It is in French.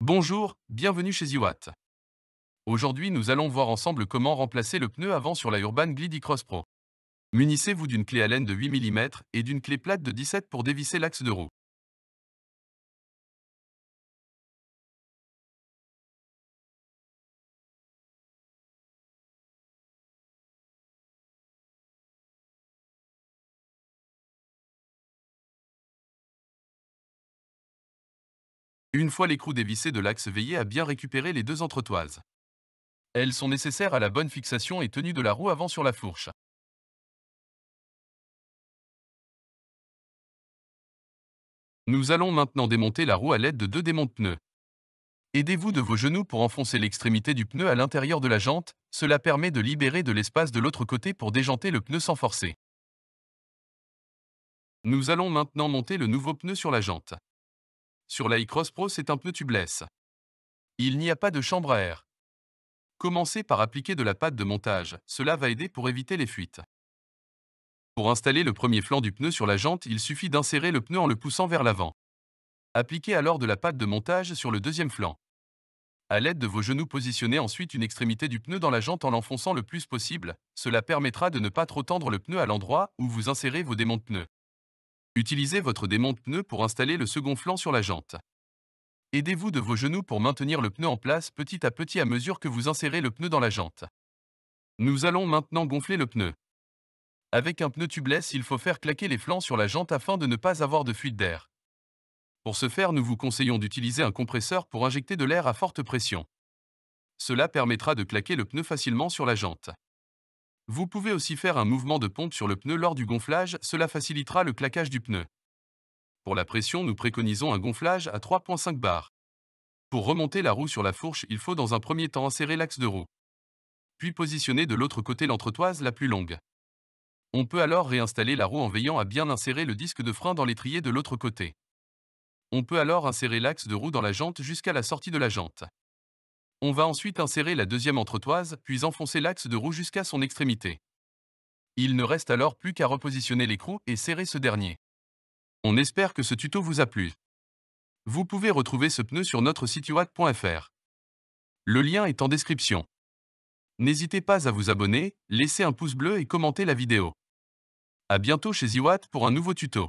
Bonjour, bienvenue chez Iwat. Aujourd'hui, nous allons voir ensemble comment remplacer le pneu avant sur la Urban Glide e-Cross Pro. Munissez-vous d'une clé Allen de 8 mm et d'une clé plate de 17 pour dévisser l'axe de roue. Une fois l'écrou dévissé de l'axe, veillez à bien récupérer les deux entretoises. Elles sont nécessaires à la bonne fixation et tenue de la roue avant sur la fourche. Nous allons maintenant démonter la roue à l'aide de deux démonte-pneus. Aidez-vous de vos genoux pour enfoncer l'extrémité du pneu à l'intérieur de la jante, cela permet de libérer de l'espace de l'autre côté pour déjanter le pneu sans forcer. Nous allons maintenant monter le nouveau pneu sur la jante. Sur la e-Cross Pro, c'est un pneu tubeless. Il n'y a pas de chambre à air. Commencez par appliquer de la pâte de montage, cela va aider pour éviter les fuites. Pour installer le premier flanc du pneu sur la jante, il suffit d'insérer le pneu en le poussant vers l'avant. Appliquez alors de la pâte de montage sur le deuxième flanc. À l'aide de vos genoux, positionnez ensuite une extrémité du pneu dans la jante en l'enfonçant le plus possible, cela permettra de ne pas trop tendre le pneu à l'endroit où vous insérez vos démonte-pneus. Utilisez votre démonte-pneu pour installer le second flanc sur la jante. Aidez-vous de vos genoux pour maintenir le pneu en place petit à petit à mesure que vous insérez le pneu dans la jante. Nous allons maintenant gonfler le pneu. Avec un pneu tubeless, il faut faire claquer les flancs sur la jante afin de ne pas avoir de fuite d'air. Pour ce faire, nous vous conseillons d'utiliser un compresseur pour injecter de l'air à forte pression. Cela permettra de claquer le pneu facilement sur la jante. Vous pouvez aussi faire un mouvement de pompe sur le pneu lors du gonflage, cela facilitera le claquage du pneu. Pour la pression, nous préconisons un gonflage à 3,5 bars. Pour remonter la roue sur la fourche, il faut dans un premier temps insérer l'axe de roue. Puis positionner de l'autre côté l'entretoise la plus longue. On peut alors réinstaller la roue en veillant à bien insérer le disque de frein dans l'étrier de l'autre côté. On peut alors insérer l'axe de roue dans la jante jusqu'à la sortie de la jante. On va ensuite insérer la deuxième entretoise, puis enfoncer l'axe de roue jusqu'à son extrémité. Il ne reste alors plus qu'à repositionner l'écrou et serrer ce dernier. On espère que ce tuto vous a plu. Vous pouvez retrouver ce pneu sur notre site iwat.fr. Le lien est en description. N'hésitez pas à vous abonner, laisser un pouce bleu et commenter la vidéo. À bientôt chez Iwat pour un nouveau tuto.